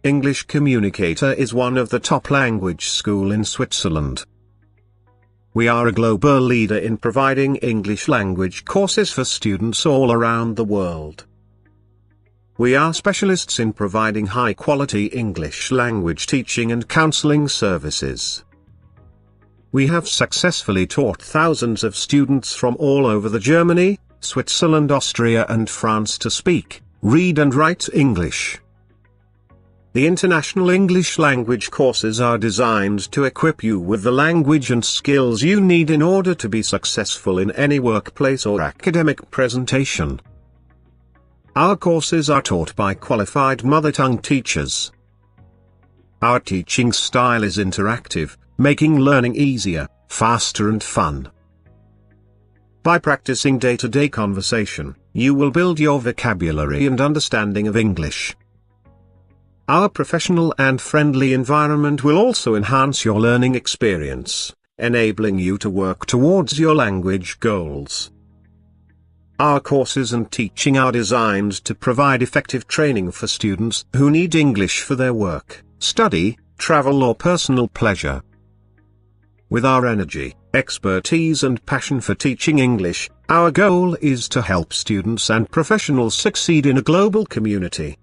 English Communicator is one of the top language schools in Switzerland. We are a global leader in providing English language courses for students all around the world. We are specialists in providing high-quality English language teaching and counseling services. We have successfully taught thousands of students from all over Germany, Switzerland, Austria and France to speak, read and write English. The international English language courses are designed to equip you with the language and skills you need in order to be successful in any workplace or academic presentation. Our courses are taught by qualified mother tongue teachers. Our teaching style is interactive, making learning easier, faster and fun. By practicing day-to-day conversation, you will build your vocabulary and understanding of English. Our professional and friendly environment will also enhance your learning experience, enabling you to work towards your language goals. Our courses and teaching are designed to provide effective training for students who need English for their work, study, travel or personal pleasure. With our energy, expertise and passion for teaching English, our goal is to help students and professionals succeed in a global community.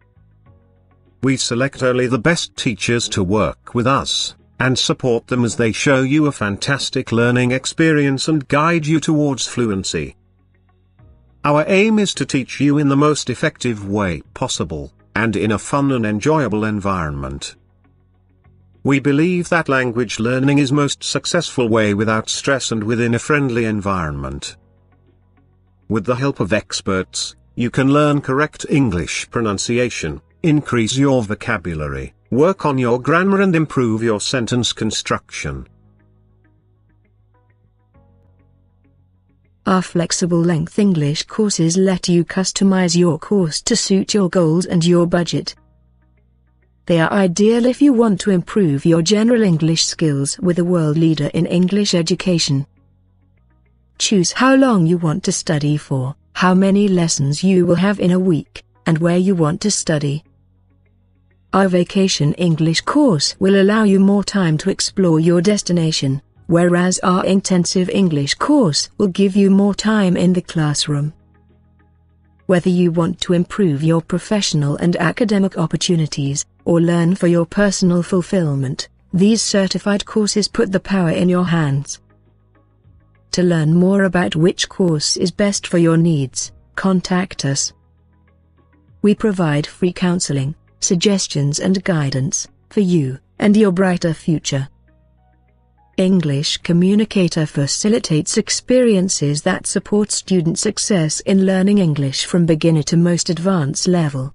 We select only the best teachers to work with us, and support them as they show you a fantastic learning experience and guide you towards fluency. Our aim is to teach you in the most effective way possible, and in a fun and enjoyable environment. We believe that language learning is most successful way without stress and within a friendly environment. With the help of experts, you can learn correct English pronunciation, increase your vocabulary, work on your grammar and improve your sentence construction. Our flexible-length English courses let you customize your course to suit your goals and your budget. They are ideal if you want to improve your general English skills with a world leader in English education. Choose how long you want to study for, how many lessons you will have in a week, and where you want to study. Our Vacation English course will allow you more time to explore your destination, whereas our Intensive English course will give you more time in the classroom. Whether you want to improve your professional and academic opportunities, or learn for your personal fulfillment, these certified courses put the power in your hands. To learn more about which course is best for your needs, contact us. We provide free counseling, suggestions and guidance, for you, and your brighter future. English Communicator facilitates experiences that support student success in learning English from beginner to most advanced level.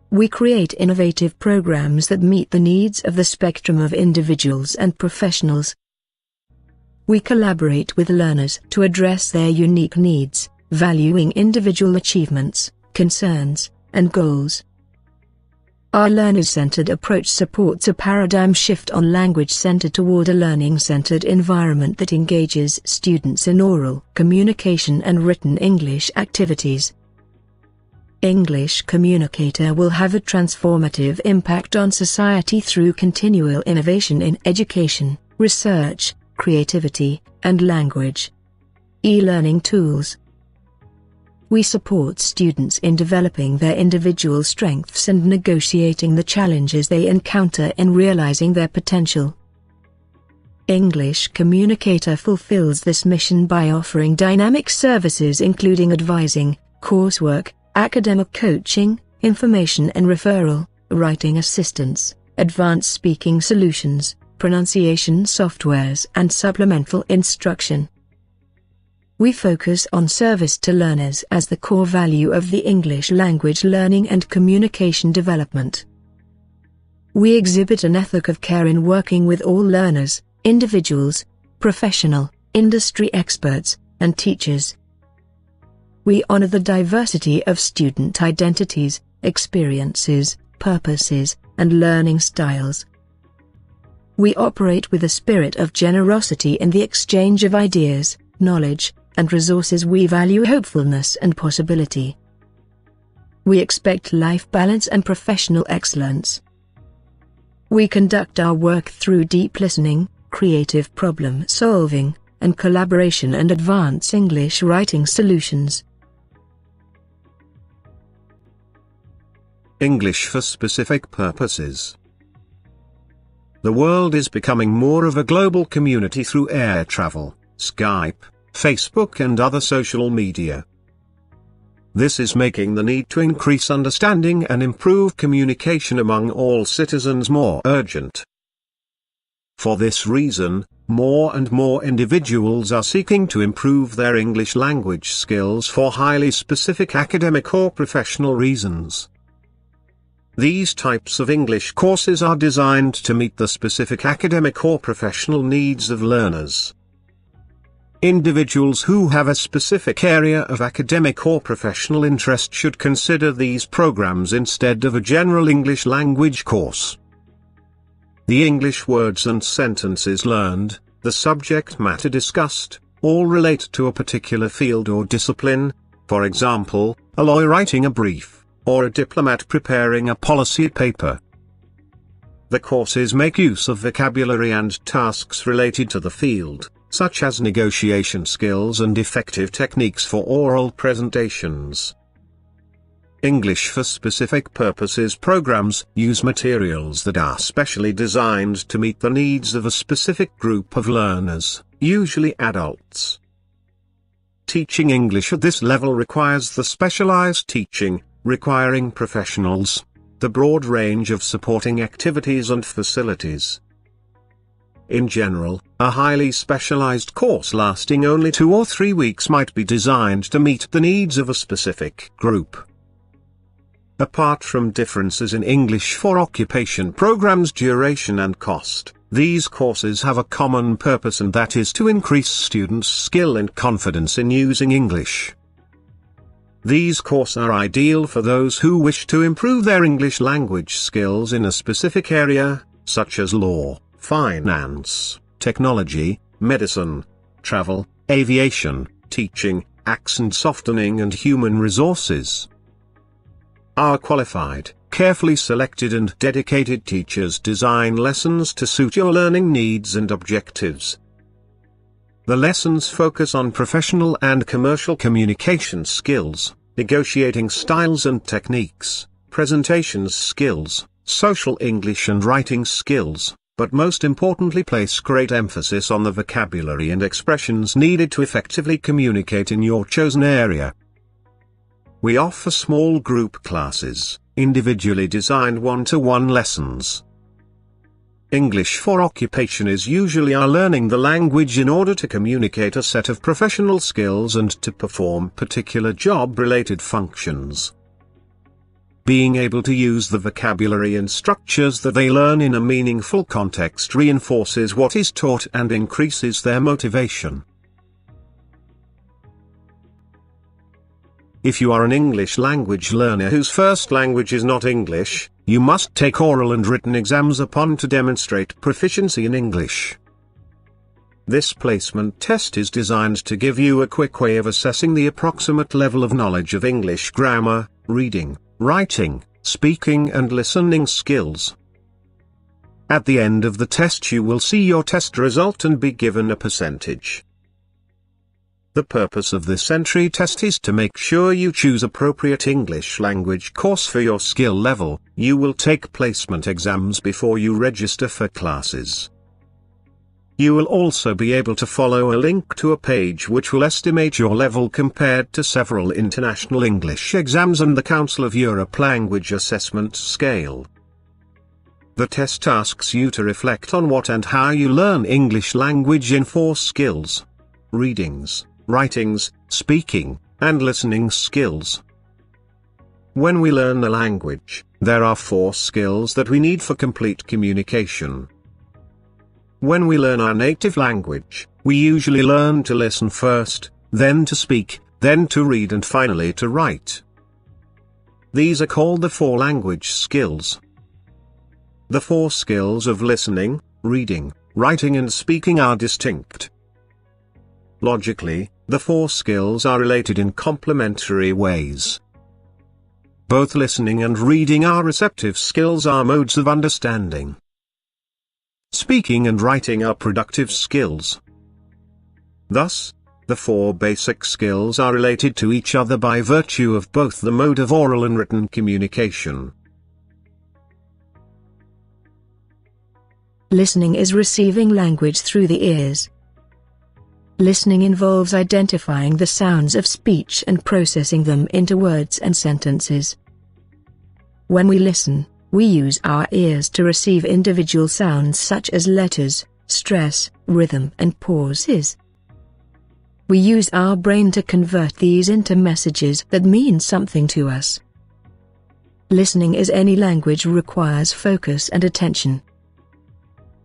We create innovative programs that meet the needs of the spectrum of individuals and professionals. We collaborate with learners to address their unique needs, valuing individual achievements, concerns, and goals. Our learner-centered approach supports a paradigm shift on language centered toward a learning-centered environment that engages students in oral communication and written English activities. English Communicator will have a transformative impact on society through continual innovation in education, research, creativity, and language. E-learning tools. We support students in developing their individual strengths and negotiating the challenges they encounter in realizing their potential. English Communicator fulfills this mission by offering dynamic services including advising, coursework, academic coaching, information and referral, writing assistance, advanced speaking solutions, pronunciation softwares and supplemental instruction. We focus on service to learners as the core value of the English language learning and communication development. We exhibit an ethic of care in working with all learners, individuals, professional, industry experts, and teachers. We honor the diversity of student identities, experiences, purposes, and learning styles. We operate with a spirit of generosity in the exchange of ideas, knowledge, and resources. We value hopefulness and possibility. We expect life balance and professional excellence. We conduct our work through deep listening, creative problem solving, and collaboration and advance English writing solutions. English for specific purposes. The world is becoming more of a global community through air travel, Skype, Facebook and other social media. This is making the need to increase understanding and improve communication among all citizens more urgent. For this reason, more and more individuals are seeking to improve their English language skills for highly specific academic or professional reasons. These types of English courses are designed to meet the specific academic or professional needs of learners. Individuals who have a specific area of academic or professional interest should consider these programs instead of a general English language course. The English words and sentences learned, the subject matter discussed, all relate to a particular field or discipline, for example, a lawyer writing a brief, or a diplomat preparing a policy paper. The courses make use of vocabulary and tasks related to the field, such as negotiation skills and effective techniques for oral presentations. English for specific purposes programs use materials that are specially designed to meet the needs of a specific group of learners, usually adults. Teaching English at this level requires the specialized teaching, requiring professionals, the broad range of supporting activities and facilities. In general, a highly specialized course lasting only 2 or 3 weeks might be designed to meet the needs of a specific group. Apart from differences in English for occupation programs' duration and cost, these courses have a common purpose, and that is to increase students' skill and confidence in using English. These courses are ideal for those who wish to improve their English language skills in a specific area, such as law, finance, technology, medicine, travel, aviation, teaching, accent softening and human resources. Our qualified, carefully selected and dedicated teachers design lessons to suit your learning needs and objectives. The lessons focus on professional and commercial communication skills, negotiating styles and techniques, presentations skills, social English and writing skills, but most importantly place great emphasis on the vocabulary and expressions needed to effectively communicate in your chosen area. We offer small group classes, individually designed one-to-one lessons. English for occupation is usually our learning the language in order to communicate a set of professional skills and to perform particular job-related functions. Being able to use the vocabulary and structures that they learn in a meaningful context reinforces what is taught and increases their motivation. If you are an English language learner whose first language is not English, you must take oral and written exams upon to demonstrate proficiency in English. This placement test is designed to give you a quick way of assessing the approximate level of knowledge of English grammar, reading, writing, speaking and listening skills. At the end of the test you will see your test result and be given a percentage. The purpose of this entry test is to make sure you choose appropriate English language course for your skill level. You will take placement exams before you register for classes. You will also be able to follow a link to a page which will estimate your level compared to several international English exams and the Council of Europe language assessment scale. The test asks you to reflect on what and how you learn English language in 4 skills: readings, writings, speaking, and listening skills. When we learn the language, there are 4 skills that we need for complete communication. When we learn our native language, we usually learn to listen first, then to speak, then to read and finally to write. These are called the 4 language skills. The 4 skills of listening, reading, writing and speaking are distinct. Logically, the 4 skills are related in complementary ways. Both listening and reading are receptive skills, are modes of understanding. Speaking and writing are productive skills. Thus, the four basic skills are related to each other by virtue of both the mode of oral and written communication. Listening is receiving language through the ears. Listening involves identifying the sounds of speech and processing them into words and sentences. When we listen, we use our ears to receive individual sounds such as letters, stress, rhythm, and pauses. We use our brain to convert these into messages that mean something to us. Listening as any language requires focus and attention.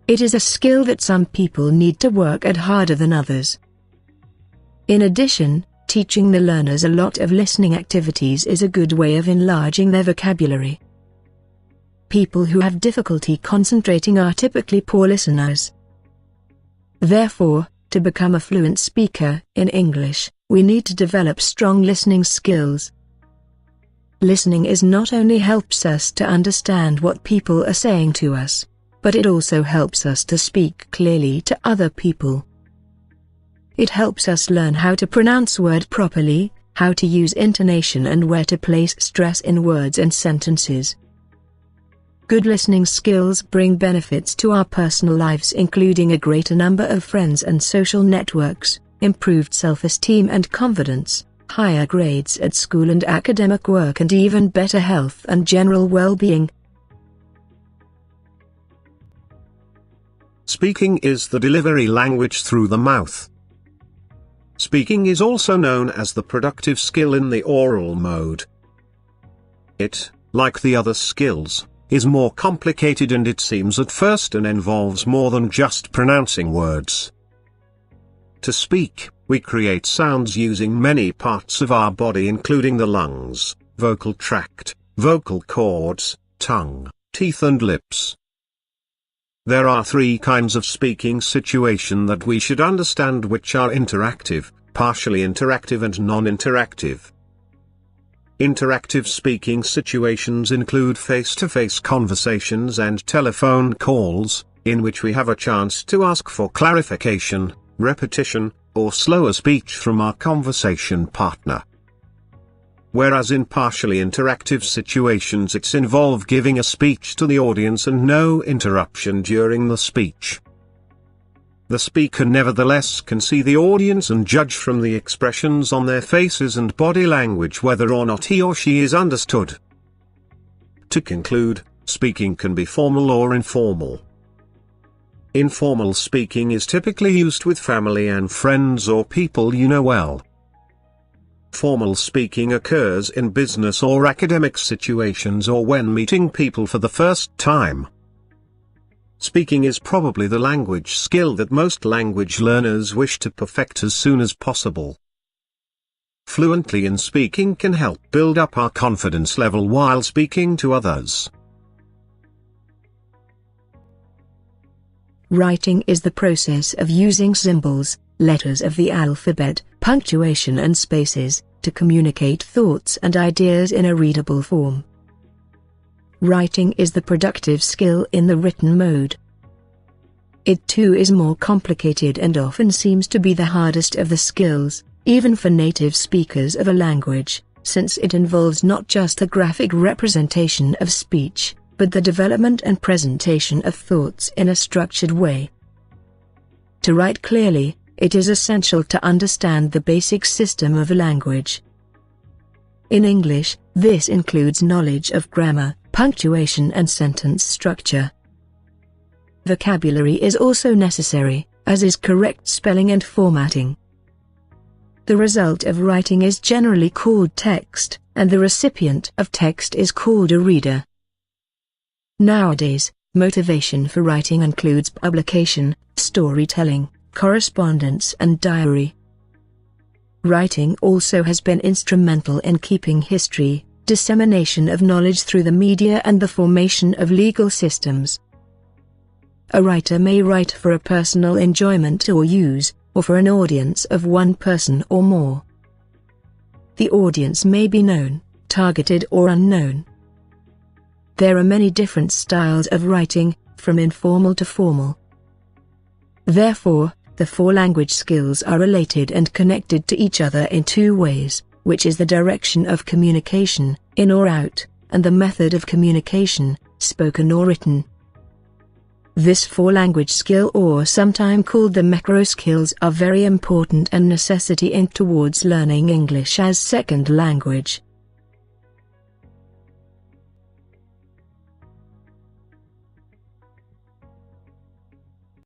It is a skill that some people need to work at harder than others. In addition, teaching the learners a lot of listening activities is a good way of enlarging their vocabulary. People who have difficulty concentrating are typically poor listeners. Therefore, to become a fluent speaker in English, we need to develop strong listening skills. Listening not only helps us to understand what people are saying to us, but it also helps us to speak clearly to other people. It helps us learn how to pronounce words properly, how to use intonation, and where to place stress in words and sentences. Good listening skills bring benefits to our personal lives, including a greater number of friends and social networks, improved self-esteem and confidence, higher grades at school and academic work, and even better health and general well-being. Speaking is the delivery language through the mouth. Speaking is also known as the productive skill in the oral mode. It, like the other skills, is more complicated, and it seems at first, and involves more than just pronouncing words. To speak, we create sounds using many parts of our body, including the lungs, vocal tract, vocal cords, tongue, teeth, and lips. There are three kinds of speaking situation that we should understand, which are interactive, partially interactive, and non-interactive. Interactive speaking situations include face-to-face conversations and telephone calls, in which we have a chance to ask for clarification, repetition, or slower speech from our conversation partner. Whereas in partially interactive situations it's involve giving a speech to the audience and no interruption during the speech. The speaker nevertheless can see the audience and judge from the expressions on their faces and body language whether or not he or she is understood. To conclude, speaking can be formal or informal. Informal speaking is typically used with family and friends or people you know well. Formal speaking occurs in business or academic situations or when meeting people for the first time. Speaking is probably the language skill that most language learners wish to perfect as soon as possible. Fluently in speaking can help build up our confidence level while speaking to others. Writing is the process of using symbols, letters of the alphabet, punctuation, and spaces to communicate thoughts and ideas in a readable form. Writing is the productive skill in the written mode. It too is more complicated and often seems to be the hardest of the skills, even for native speakers of a language, since it involves not just the graphic representation of speech, but the development and presentation of thoughts in a structured way. To write clearly, it is essential to understand the basic system of a language. In English, this includes knowledge of grammar, punctuation, and sentence structure. Vocabulary is also necessary, as is correct spelling and formatting. The result of writing is generally called text, and the recipient of text is called a reader. Nowadays, motivation for writing includes publication, storytelling, correspondence, and diary. Writing also has been instrumental in keeping history, dissemination of knowledge through the media, and the formation of legal systems. A writer may write for a personal enjoyment or use, or for an audience of one person or more. The audience may be known, targeted or unknown. There are many different styles of writing, from informal to formal. Therefore, the four language skills are related and connected to each other in two ways, which is the direction of communication, in or out, and the method of communication, spoken or written. This four-language skill, or sometime called the macro skills, are very important and necessity in towards learning English as second language.